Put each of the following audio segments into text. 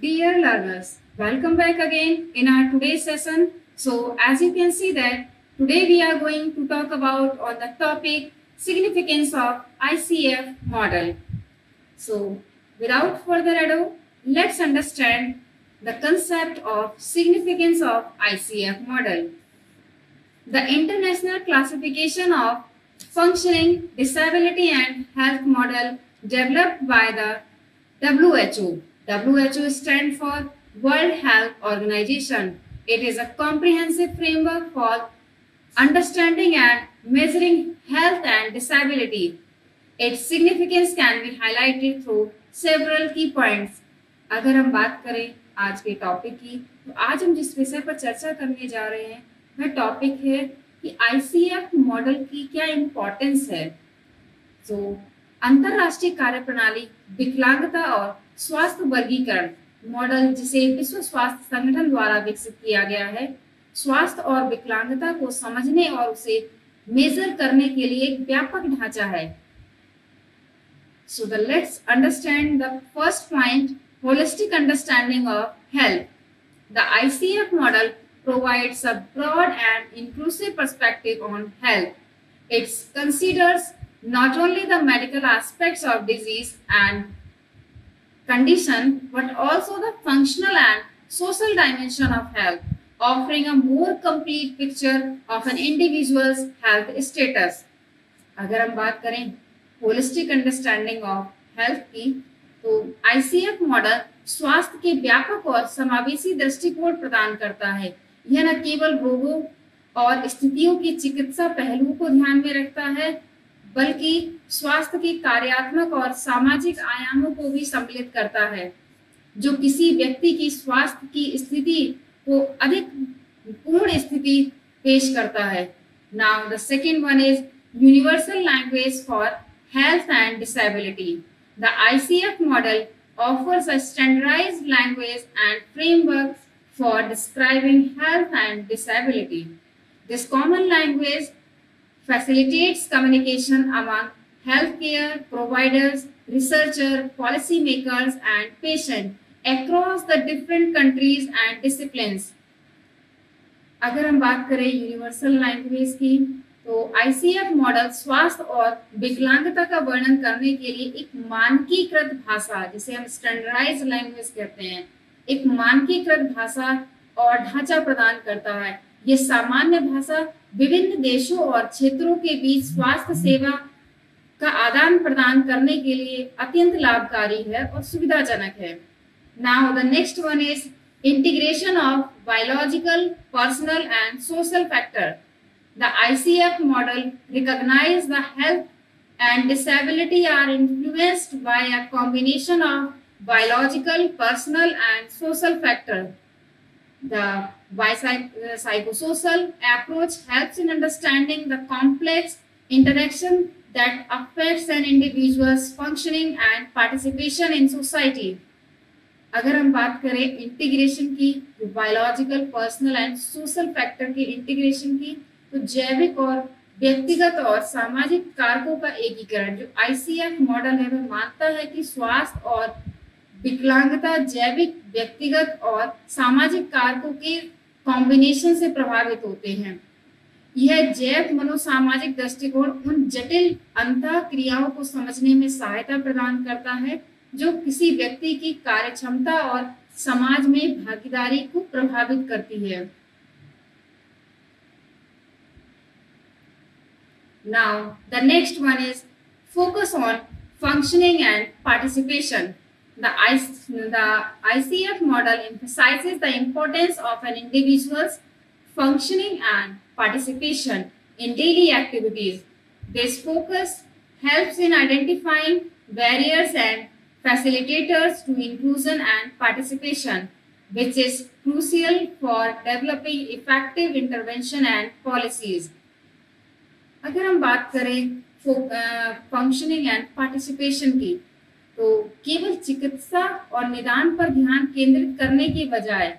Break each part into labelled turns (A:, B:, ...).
A: Dear learners, welcome back again in our today's session. So as you can see that today we are going to talk about on the topic significance of ICF model. So without further ado, let's understand the concept of significance of ICF model. The International Classification of Functioning, Disability and Health Model developed by the WHO. WHO stands for World Health Organization. It is a comprehensive framework for understanding and measuring health and disability. Its significance can be highlighted through several key points. अगर हम बात करें आज के topic की, तो आज हम जिस विषय पर चर्चा करने जा रहे हैं वह टॉपिक है कि आईसीएफ मॉडल की क्या इम्पोर्टेंस है। अंतरराष्ट्रीय कार्यप्रणाली विकलांगता और स्वास्थ्य वर्गीकरण मॉडल, जिसे विश्व स्वास्थ्य संगठन द्वारा विकसित किया गया है, स्वास्थ्य और विकलांगता को समझने और उसे मेजर करने के लिए एक व्यापक ढांचा है। So let's understand the first point, holistic understanding of health. The ICF model provides a broad and inclusive perspective on health. It considers not only the medical aspects of disease and condition, but also the functional and social dimension of health, offering a more complete picture of an individual's health status. अगर हम बात करें holistic understanding of health की, तो ICF model स्वास्थ्य के व्यापक और समावेशी दृष्टिकोण प्रदान करता है। यह न केवल रोगों और स्थितियों की चिकित्सा पहलुओं को ध्यान में रखता है, बल्कि स्वास्थ्य के कार्यात्मक और सामाजिक आयामों को भी सम्मिलित करता है, जो किसी व्यक्ति की स्वास्थ्य की स्थिति को अधिक पूर्ण स्थिति पेश करता है। Now the second one is universal language for health and disability. The ICF model offers a standardized language and framework for describing health and disability. This common language facilitates communication among healthcare providers, researchers, policymakers, and patients across the different countries and disciplines. अगर हम बात करें universal language की, तो ICF model स्वास्थ्य और विकलांगता का वर्णन करने के लिए एक मानकीकृत भाषा, जिसे हम स्टैंडर्डाइज्ड लैंग्वेज कहते हैं, एक मानकीकृत भाषा और ढांचा प्रदान करता है। ये सामान्य भाषा विभिन्न देशों और क्षेत्रों के बीच स्वास्थ्य सेवा का आदान प्रदान करने के लिए अत्यंत लाभकारी है और सुविधाजनक है। Now the next one is integration of biological, personal and social factor. The ICF model recognizes the health and disability are influenced by a combination of biological, personal, and social factors. The psychosocial approach helps in understanding the complex interaction that affects an individual's functioning and participation in society. अगर हम बात करें integration की, biological, personal and social factor की integration की, तो जैविक और व्यक्तिगत और सामाजिक कारकों का एकीकरण, जो आईसीएफ मॉडल है, वह मानता है कि स्वास्थ्य और विकलांगता जैविक, व्यक्तिगत और सामाजिक कारकों के कॉम्बिनेशन से प्रभावित होते हैं। यह जैव मनोसामाजिक दृष्टिकोण उन जटिल अंतः क्रियाओं को समझने में सहायता प्रदान करता है जो किसी व्यक्ति की कार्यक्षमता और समाज में भागीदारी को प्रभावित करती है। Now, the next one is focus on functioning and participation. The ICF model emphasizes the importance of an individual's functioning and participation in daily activities. This focus helps in identifying barriers and facilitators to inclusion and participation, which is crucial for developing effective intervention and policies. अगर हम बात करें functioning and participation की, तो केवल चिकित्सा और निदान पर ध्यान केंद्रित करने के बजाय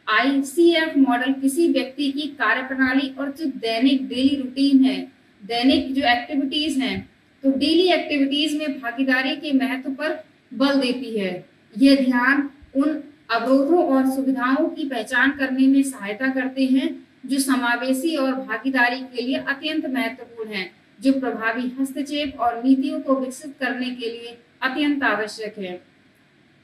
A: आईसीएफ मॉडल किसी व्यक्ति की कार्यप्रणाली और जो दैनिक डेली रूटीन है, दैनिक जो एक्टिविटीज हैं, तो डेली एक्टिविटीज में भागीदारी के महत्व पर बल देती है। यह ध्यान उन अवरोधों और सुविधाओं की पहचान करने में सहायता करते हैं, जो समावेशी और भागीदारी के लिए अत्यंत महत्वपूर्ण है, जो प्रभावी हस्तक्षेप और नीतियों को विकसित करने के लिए अत्यंत आवश्यक है।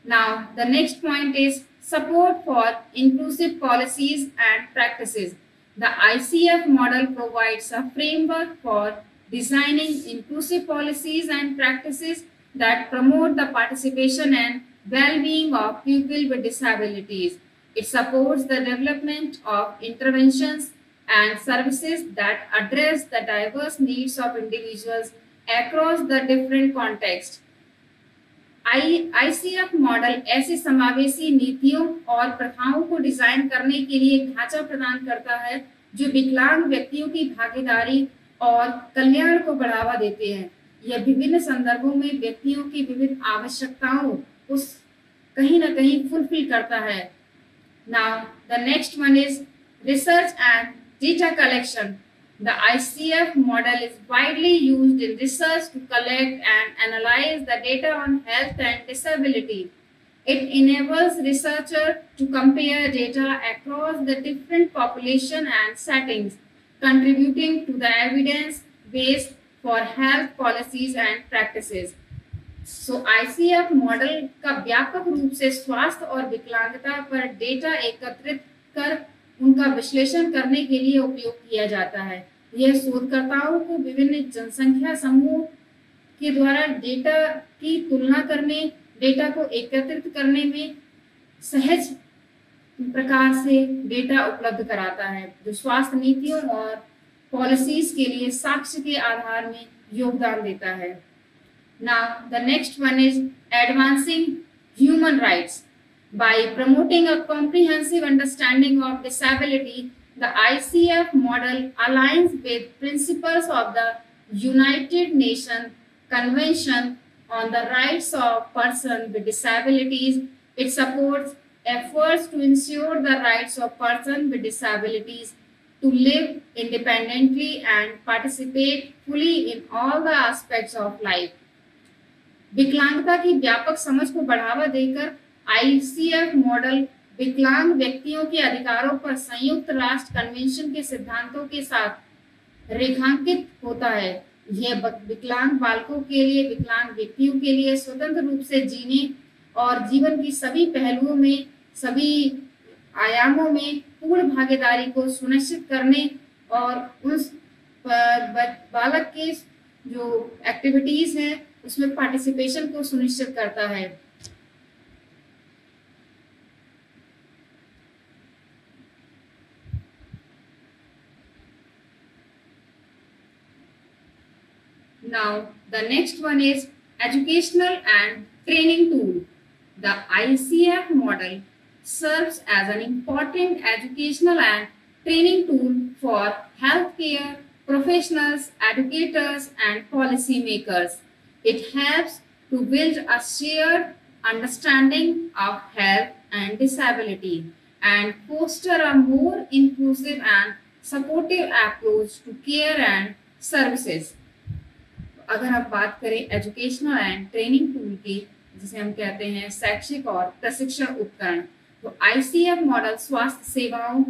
A: Now, the next point is support for inclusive policies and practices. The ICF model provides a framework for designing inclusive policies and practices that promote the participation and well-being of people with disabilities. It supports the development of interventions and services that address the diverse needs of individuals across the different contexts. ICF model ऐसे समावेशी नीतियों और प्रथाओं को design करने के लिए एक ढांचा प्रदान करता है जो विकलांग व्यक्तियों की भागीदारी और कल्याण को बढ़ावा देते हैं। यह विभिन्न संदर्भों में व्यक्तियों की विभिन्न आवश्यकताओं को कहीं न कहीं फुलफिल करता है। Now, the next one is research and data collection. The ICF model is widely used in research to collect and analyze the data on health and disability. It enables researchers to compare data across the different population and settings, contributing to the evidence base for health policies and practices. So ICF model का व्यापक रूप से स्वास्थ्य और विकलांगता पर data एकत्रित कर उनका विश्लेषण करने के लिए उपयोग किया जाता है। यह शोधकर्ताओं को विभिन्न जनसंख्या समूह के द्वारा डेटा की तुलना करने, डेटा को एकत्रित करने में सहज प्रकार से डेटा उपलब्ध कराता है, जो स्वास्थ्य नीतियों और पॉलिसीज के लिए साक्ष्य के आधार में योगदान देता है। Now, the next one is advancing human rights. By promoting a comprehensive understanding of disability, the ICF model aligns with principles of the United Nations Convention on the Rights of Persons with Disabilities. It supports efforts to ensure the rights of persons with disabilities to live independently and participate fully in all the aspects of life. विकलांगता की व्यापक समझ को बढ़ावा देकर ICF model विकलांग व्यक्तियों के अधिकारों पर संयुक्त राष्ट्र कन्वेंशन के सिद्धांतों के साथ रेखांकित होता है। यह विकलांग बालकों के लिए, विकलांग व्यक्तियों के लिए स्वतंत्र रूप से जीने और जीवन की सभी पहलुओं में, सभी आयामों में पूर्ण भागीदारी को सुनिश्चित करने और उस बालक के जो एक्टिविटीज हैं उसमें पार्टिसिपेशन को सुनिश्चित करता है। Now, the next one is educational and training tool. The ICF model serves as an important educational and training tool for healthcare professionals, educators, and policymakers. It helps to build a shared understanding of health and disability and foster a more inclusive and supportive approach to care and services. अगर हम बात करें educational and training tool की, जिसे हम कहते हैं शैक्षिक और प्रशिक्षण उपकरण, तो आईसीएफ मॉडल स्वास्थ्य सेवाओं,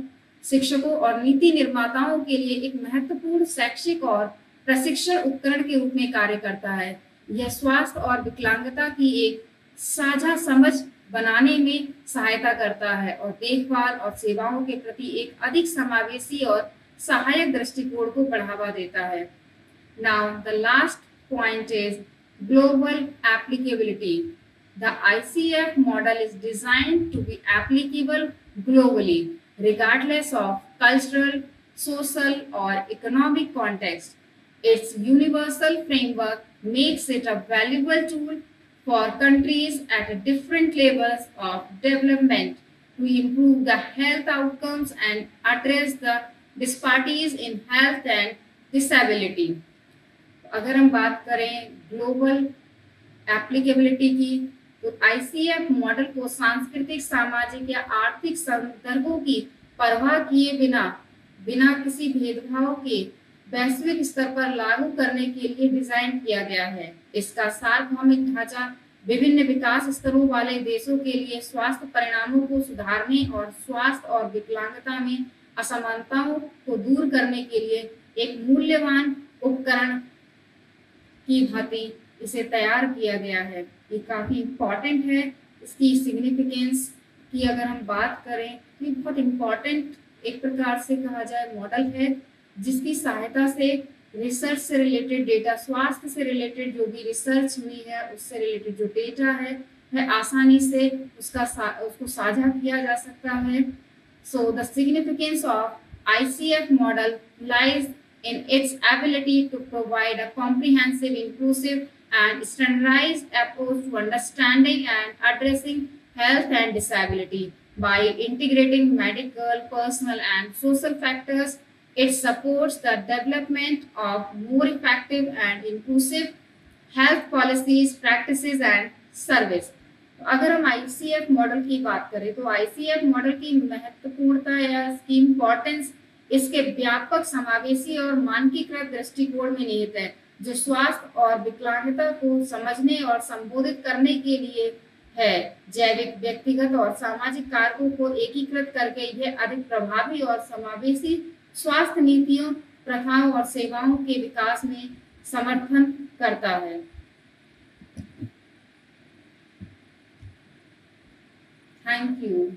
A: शिक्षकों और नीति निर्माताओं के लिए एक महत्वपूर्ण शैक्षिक और प्रशिक्षण उपकरण के रूप में कार्य करता है। यह स्वास्थ्य और विकलांगता की एक साझा समझ बनाने में सहायता करता है और देखभाल और सेवाओं के प्रति एक अधिक समावेशी और सहायक दृष्टिकोण को बढ़ावा देता है। Now, the last point is global applicability. The ICF model is designed to be applicable globally, regardless of cultural, social, or economic context. Its universal framework makes it a valuable tool for countries at different levels of development to improve the health outcomes and address the disparities in health and disability. अगर हम बात करें global applicability की, तो ICF model को सांस्कृतिक, सामाजिक या आर्थिक संदर्भों की परवाह किए बिना किसी भेदभाव के वैश्विक स्तर पर लागू करने के लिए डिजाइन किया गया है। इसका सार्वभौमिक ढांचा विभिन्न विकास स्तरों वाले देशों के लिए स्वास्थ्य परिणामों को सुधारने और स्वास्थ्य और विकलांगता में असमानताओं को दूर करने के लिए एक मूल्यवान उपकरण की भांति इसे तैयार किया गया है। ये काफी इम्पोर्टेंट है। इसकी सिग्निफिकेंस की अगर हम बात करें तो ये बहुत इम्पोर्टेंट एक प्रकार से कहा जाए मॉडल है, जिसकी सहायता से रिसर्च से रिलेटेड डेटा, स्वास्थ्य से रिलेटेड जो भी रिसर्च हुई है उससे रिलेटेड जो डेटा है वह आसानी से उसको साझा किया जा सकता है। So the significance of ICF model lies in its ability to provide a comprehensive, inclusive, and standardized approach to understanding and addressing health and disability. By integrating medical, personal, and social factors, it supports the development of more effective and inclusive health policies, practices, and service. अगर हम ICF model की बात करें तो ICF model की महत्वपूर्णता या इसकी importance इसके व्यापक, समावेशी और मानकीकृत दृष्टिकोण में निहित है, जो स्वास्थ्य और विकलांगता को समझने और संबोधित करने के लिए है। जैविक, व्यक्तिगत और सामाजिक कारकों को एकीकृत करके यह अधिक प्रभावी और समावेशी स्वास्थ्य नीतियों, प्रथाओं और सेवाओं के विकास में समर्थन करता है। Thank you.